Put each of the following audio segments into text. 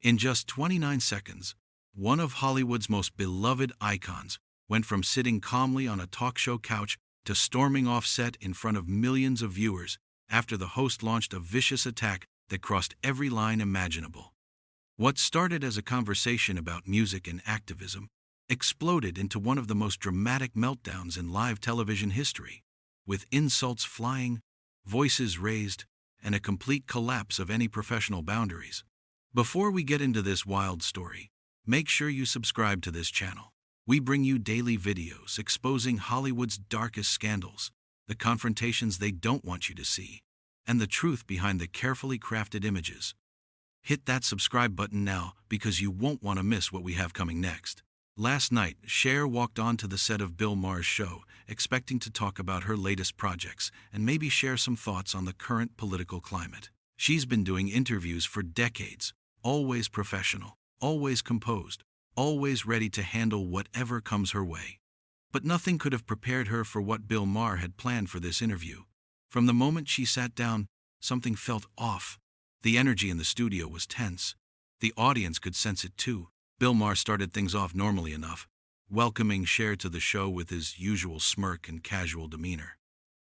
In just 29 seconds, one of Hollywood's most beloved icons went from sitting calmly on a talk show couch to storming off set in front of millions of viewers after the host launched a vicious attack that crossed every line imaginable. What started as a conversation about music and activism exploded into one of the most dramatic meltdowns in live television history, with insults flying, voices raised, and a complete collapse of any professional boundaries. Before we get into this wild story, make sure you subscribe to this channel. We bring you daily videos exposing Hollywood's darkest scandals, the confrontations they don't want you to see, and the truth behind the carefully crafted images. Hit that subscribe button now because you won't want to miss what we have coming next. Last night, Cher walked onto the set of Bill Maher's show, expecting to talk about her latest projects and maybe share some thoughts on the current political climate. She's been doing interviews for decades, always professional, always composed, always ready to handle whatever comes her way. But nothing could have prepared her for what Bill Maher had planned for this interview. From the moment she sat down, something felt off. The energy in the studio was tense. The audience could sense it too. Bill Maher started things off normally enough, welcoming Cher to the show with his usual smirk and casual demeanor.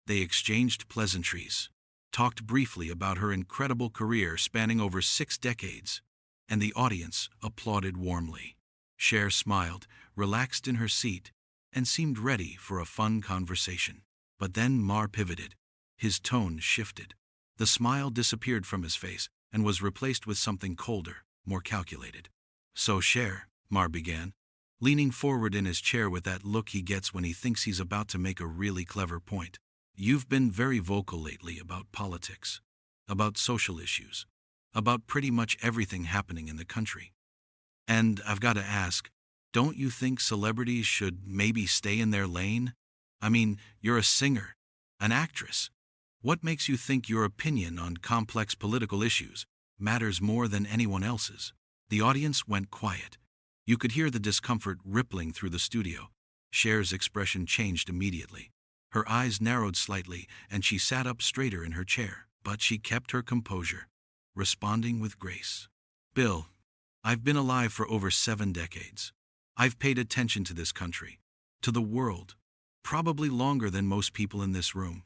They exchanged pleasantries, talked briefly about her incredible career spanning over 6 decades, and the audience applauded warmly. Cher smiled, relaxed in her seat, and seemed ready for a fun conversation. But then Maher pivoted. His tone shifted. The smile disappeared from his face and was replaced with something colder, more calculated. "So Cher," Maher began, leaning forward in his chair with that look he gets when he thinks he's about to make a really clever point. "You've been very vocal lately about politics, about social issues, about pretty much everything happening in the country. And I've got to ask, don't you think celebrities should maybe stay in their lane? I mean, you're a singer, an actress. What makes you think your opinion on complex political issues matters more than anyone else's?" The audience went quiet. You could hear the discomfort rippling through the studio. Cher's expression changed immediately. Her eyes narrowed slightly, and she sat up straighter in her chair. But she kept her composure, responding with grace. "Bill, I've been alive for over 7 decades. I've paid attention to this country, to the world, probably longer than most people in this room.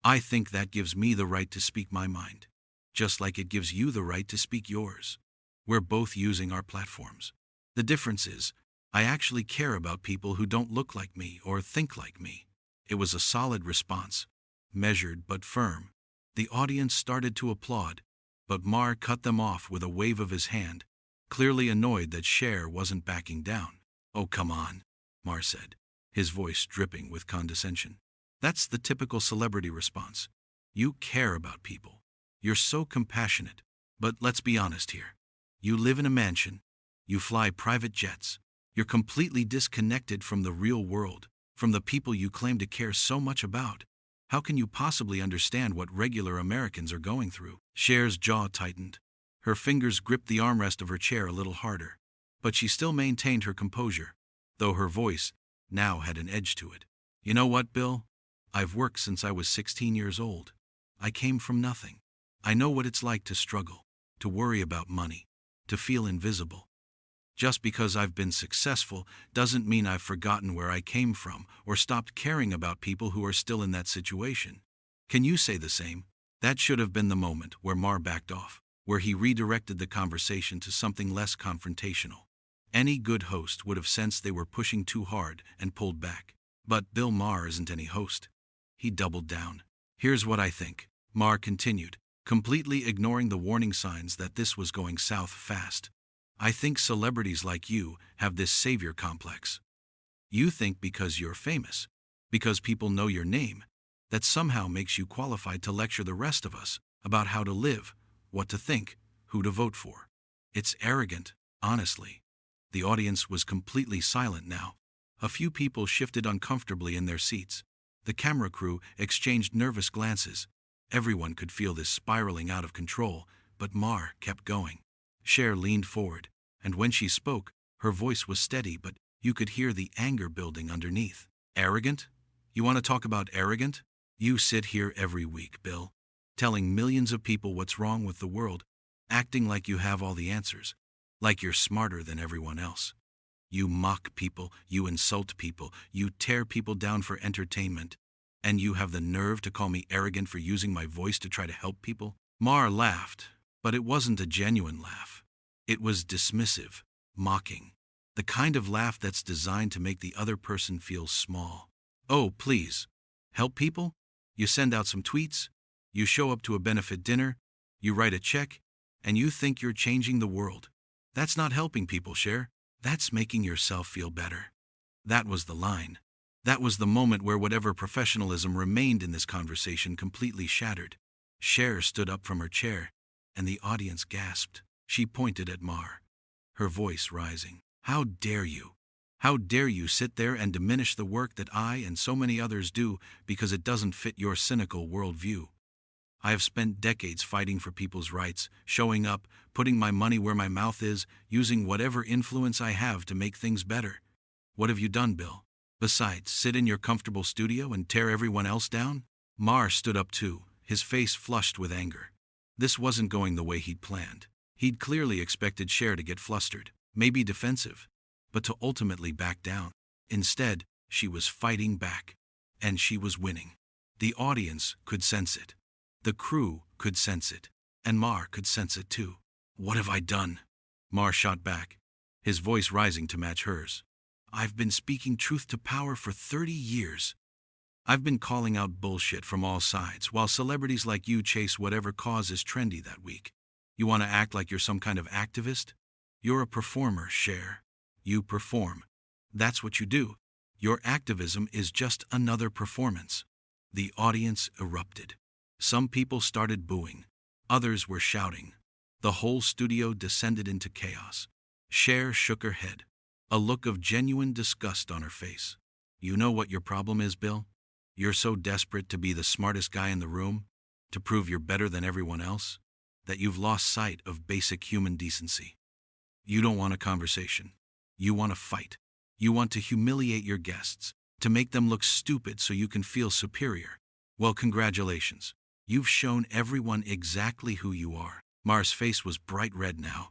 I think that gives me the right to speak my mind, just like it gives you the right to speak yours. We're both using our platforms. The difference is, I actually care about people who don't look like me or think like me." It was a solid response, measured but firm. The audience started to applaud, but Maher cut them off with a wave of his hand, clearly annoyed that Cher wasn't backing down. "Oh, come on," Maher said, his voice dripping with condescension. "That's the typical celebrity response. You care about people. You're so compassionate. But let's be honest here. You live in a mansion. You fly private jets. You're completely disconnected from the real world, from the people you claim to care so much about. How can you possibly understand what regular Americans are going through?" Cher's jaw tightened. Her fingers gripped the armrest of her chair a little harder. But she still maintained her composure, though her voice now had an edge to it. "You know what, Bill? I've worked since I was 16 years old. I came from nothing. I know what it's like to struggle, to worry about money, to feel invisible. Just because I've been successful doesn't mean I've forgotten where I came from or stopped caring about people who are still in that situation. Can you say the same?" That should have been the moment where Maher backed off, where he redirected the conversation to something less confrontational. Any good host would have sensed they were pushing too hard and pulled back. But Bill Maher isn't any host. He doubled down. "Here's what I think," Maher continued, completely ignoring the warning signs that this was going south fast. "I think celebrities like you have this savior complex. You think because you're famous, because people know your name, that somehow makes you qualified to lecture the rest of us about how to live, what to think, who to vote for. It's arrogant, honestly." The audience was completely silent now. A few people shifted uncomfortably in their seats. The camera crew exchanged nervous glances. Everyone could feel this spiraling out of control, but Maher kept going. Cher leaned forward, and when she spoke, her voice was steady, but you could hear the anger building underneath. "Arrogant? You want to talk about arrogant? You sit here every week, Bill, telling millions of people what's wrong with the world, acting like you have all the answers. like you're smarter than everyone else. You mock people, you insult people, you tear people down for entertainment, and you have the nerve to call me arrogant for using my voice to try to help people? Maher laughed, but it wasn't a genuine laugh. It was dismissive, mocking, the kind of laugh that's designed to make the other person feel small. Oh, please. Help people? You send out some tweets, you show up to a benefit dinner, you write a check, and you think you're changing the world. That's not helping people, Cher. That's making yourself feel better. That was the line. That was the moment where whatever professionalism remained in this conversation completely shattered. Cher stood up from her chair, and the audience gasped. She pointed at Maher, her voice rising. How dare you? How dare you sit there and diminish the work that I and so many others do because it doesn't fit your cynical worldview? I have spent decades fighting for people's rights, showing up, putting my money where my mouth is, using whatever influence I have to make things better. What have you done, Bill? Besides, sit in your comfortable studio and tear everyone else down? Maher stood up too, his face flushed with anger. This wasn't going the way he'd planned. He'd clearly expected Cher to get flustered, maybe defensive, but to ultimately back down. Instead, she was fighting back, and she was winning. The audience could sense it. The crew could sense it, and Maher could sense it too. What have I done? Maher shot back, his voice rising to match hers. I've been speaking truth to power for 30 years. I've been calling out bullshit from all sides, while celebrities like you chase whatever cause is trendy that week. You want to act like you're some kind of activist? You're a performer, Cher. You perform. That's what you do. Your activism is just another performance. The audience erupted. Some people started booing. Others were shouting. The whole studio descended into chaos. Cher shook her head, a look of genuine disgust on her face. You know what your problem is, Bill? You're so desperate to be the smartest guy in the room, to prove you're better than everyone else, that you've lost sight of basic human decency. You don't want a conversation. You want to fight. You want to humiliate your guests, to make them look stupid so you can feel superior. Well, congratulations. You've shown everyone exactly who you are. Maher's face was bright red now.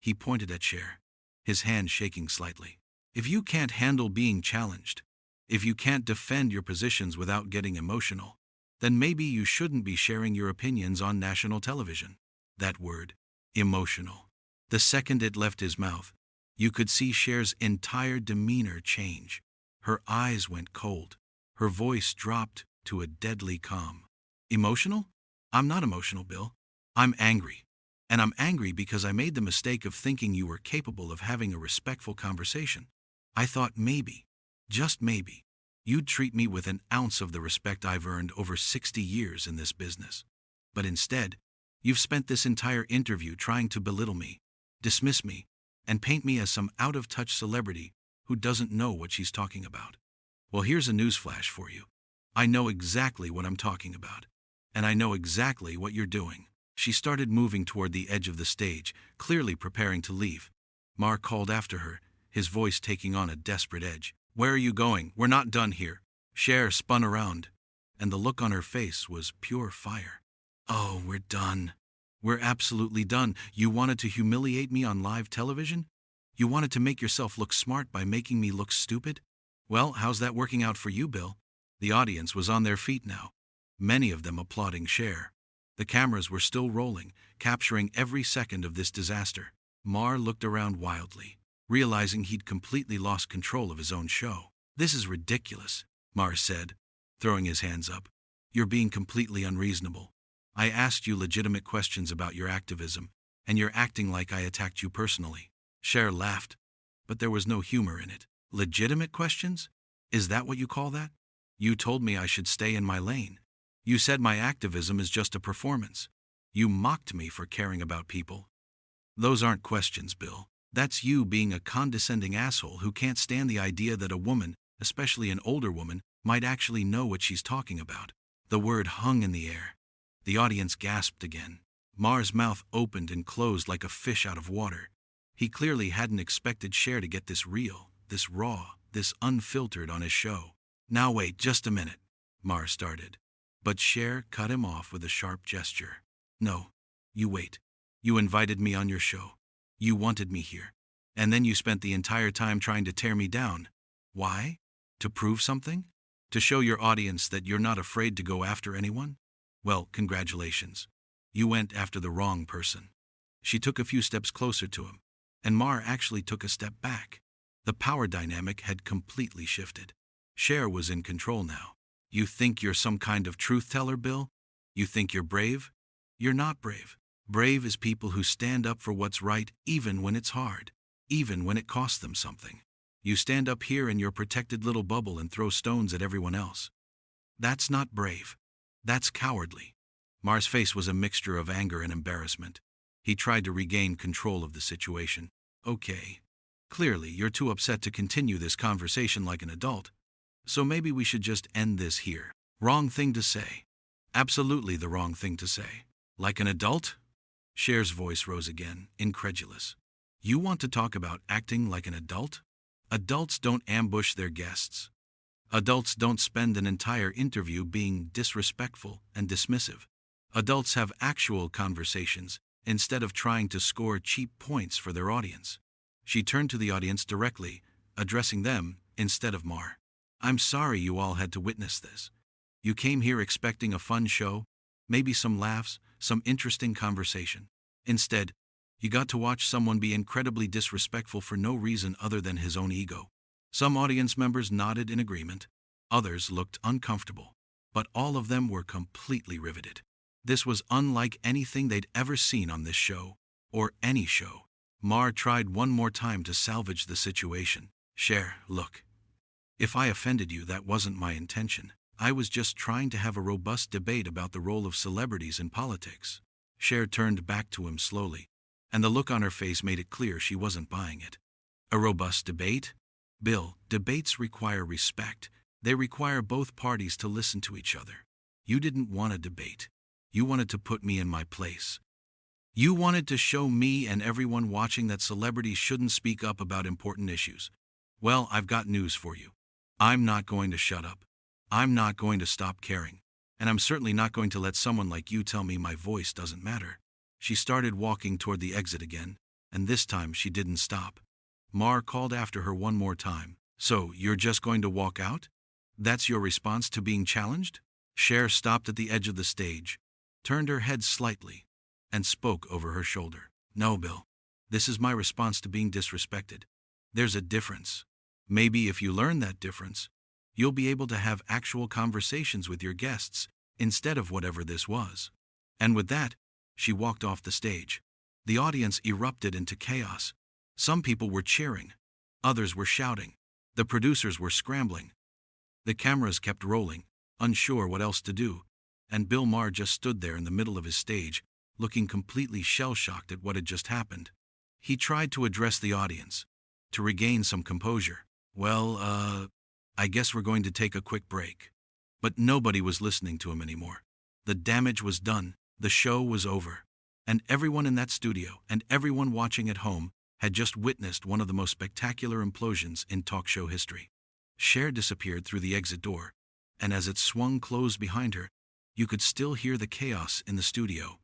He pointed at Cher, his hand shaking slightly. If you can't handle being challenged, if you can't defend your positions without getting emotional, then maybe you shouldn't be sharing your opinions on national television. That word, emotional. The second it left his mouth, you could see Cher's entire demeanor change. Her eyes went cold. Her voice dropped to a deadly calm. Emotional? I'm not emotional, Bill. I'm angry. And I'm angry because I made the mistake of thinking you were capable of having a respectful conversation. I thought maybe, just maybe, you'd treat me with an ounce of the respect I've earned over 60 years in this business. But instead, you've spent this entire interview trying to belittle me, dismiss me, and paint me as some out-of-touch celebrity who doesn't know what she's talking about. Well, here's a newsflash for you. I know exactly what I'm talking about. And I know exactly what you're doing. She started moving toward the edge of the stage, clearly preparing to leave. Maher called after her, his voice taking on a desperate edge. Where are you going? We're not done here. Cher spun around, and the look on her face was pure fire. Oh, we're done. We're absolutely done. You wanted to humiliate me on live television? You wanted to make yourself look smart by making me look stupid? Well, how's that working out for you, Bill? The audience was on their feet now, many of them applauding Cher. The cameras were still rolling, capturing every second of this disaster. Maher looked around wildly, realizing he'd completely lost control of his own show. This is ridiculous, Maher said, throwing his hands up. You're being completely unreasonable. I asked you legitimate questions about your activism, and you're acting like I attacked you personally. Cher laughed, but there was no humor in it. Legitimate questions? Is that what you call that? You told me I should stay in my lane. You said my activism is just a performance. You mocked me for caring about people. Those aren't questions, Bill. That's you being a condescending asshole who can't stand the idea that a woman, especially an older woman, might actually know what she's talking about. The word hung in the air. The audience gasped again. Maher's mouth opened and closed like a fish out of water. He clearly hadn't expected Cher to get this real, this raw, this unfiltered on his show. Now wait, just a minute, Maher started. But Cher cut him off with a sharp gesture. No, you wait. You invited me on your show. You wanted me here. And then you spent the entire time trying to tear me down. Why? To prove something? To show your audience that you're not afraid to go after anyone? Well, congratulations. You went after the wrong person. She took a few steps closer to him, and Maher actually took a step back. The power dynamic had completely shifted. Cher was in control now. You think you're some kind of truth teller, Bill? You think you're brave? You're not brave. Brave is people who stand up for what's right even when it's hard, even when it costs them something. You stand up here in your protected little bubble and throw stones at everyone else. That's not brave. That's cowardly. Maher's face was a mixture of anger and embarrassment. He tried to regain control of the situation. Okay. Clearly, you're too upset to continue this conversation like an adult. So maybe we should just end this here. Wrong thing to say. Absolutely the wrong thing to say. Like an adult? Cher's voice rose again, incredulous. You want to talk about acting like an adult? Adults don't ambush their guests. Adults don't spend an entire interview being disrespectful and dismissive. Adults have actual conversations instead of trying to score cheap points for their audience. She turned to the audience directly, addressing them instead of Maher. I'm sorry you all had to witness this. You came here expecting a fun show, maybe some laughs, some interesting conversation. Instead, you got to watch someone be incredibly disrespectful for no reason other than his own ego. Some audience members nodded in agreement, others looked uncomfortable, but all of them were completely riveted. This was unlike anything they'd ever seen on this show, or any show. Maher tried one more time to salvage the situation. Cher, look. If I offended you, that wasn't my intention. I was just trying to have a robust debate about the role of celebrities in politics. Cher turned back to him slowly, and the look on her face made it clear she wasn't buying it. A robust debate? Bill, debates require respect. They require both parties to listen to each other. You didn't want a debate. You wanted to put me in my place. You wanted to show me and everyone watching that celebrities shouldn't speak up about important issues. Well, I've got news for you. I'm not going to shut up. I'm not going to stop caring. And I'm certainly not going to let someone like you tell me my voice doesn't matter. She started walking toward the exit again, and this time she didn't stop. Maher called after her one more time. So, you're just going to walk out? That's your response to being challenged? Cher stopped at the edge of the stage, turned her head slightly, and spoke over her shoulder. No, Bill. This is my response to being disrespected. There's a difference. Maybe if you learn that difference, you'll be able to have actual conversations with your guests instead of whatever this was. And with that, she walked off the stage. The audience erupted into chaos. Some people were cheering. Others were shouting. The producers were scrambling. The cameras kept rolling, unsure what else to do, and Bill Maher just stood there in the middle of his stage, looking completely shell-shocked at what had just happened. He tried to address the audience, to regain some composure. Well, I guess we're going to take a quick break. But nobody was listening to him anymore. The damage was done, the show was over, and everyone in that studio and everyone watching at home had just witnessed one of the most spectacular implosions in talk show history. Cher disappeared through the exit door, and as it swung closed behind her, you could still hear the chaos in the studio.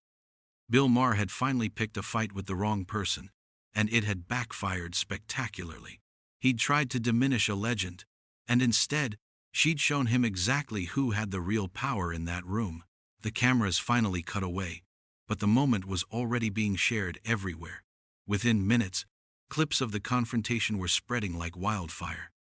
Bill Maher had finally picked a fight with the wrong person, and it had backfired spectacularly. He'd tried to diminish a legend, and instead, she'd shown him exactly who had the real power in that room. The cameras finally cut away, but the moment was already being shared everywhere. Within minutes, clips of the confrontation were spreading like wildfire.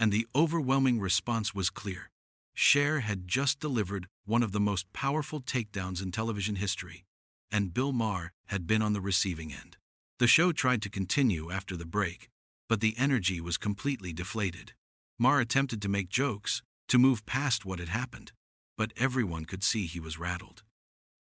And the overwhelming response was clear. Cher had just delivered one of the most powerful takedowns in television history, and Bill Maher had been on the receiving end. The show tried to continue after the break, but the energy was completely deflated. Maher attempted to make jokes, to move past what had happened, but everyone could see he was rattled.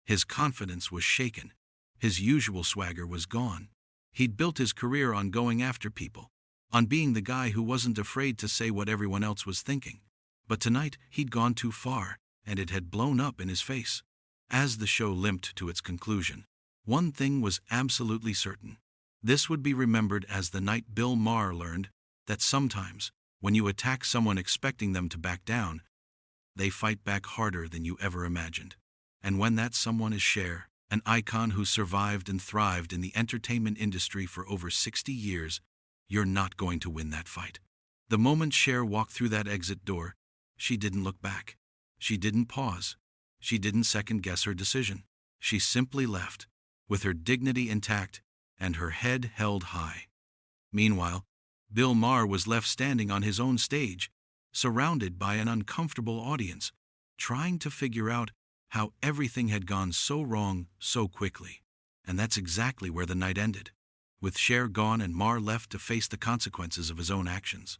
His confidence was shaken. His usual swagger was gone. He'd built his career on going after people, on being the guy who wasn't afraid to say what everyone else was thinking. But tonight, he'd gone too far, and it had blown up in his face. As the show limped to its conclusion, one thing was absolutely certain. This would be remembered as the night Bill Maher learned that sometimes, when you attack someone expecting them to back down, they fight back harder than you ever imagined. And when that someone is Cher, an icon who survived and thrived in the entertainment industry for over 60 years, you're not going to win that fight. The moment Cher walked through that exit door, she didn't look back. She didn't pause. She didn't second-guess her decision. She simply left, with her dignity intact and her head held high. Meanwhile, Bill Maher was left standing on his own stage, surrounded by an uncomfortable audience, trying to figure out how everything had gone so wrong so quickly. And that's exactly where the night ended, with Cher gone and Maher left to face the consequences of his own actions.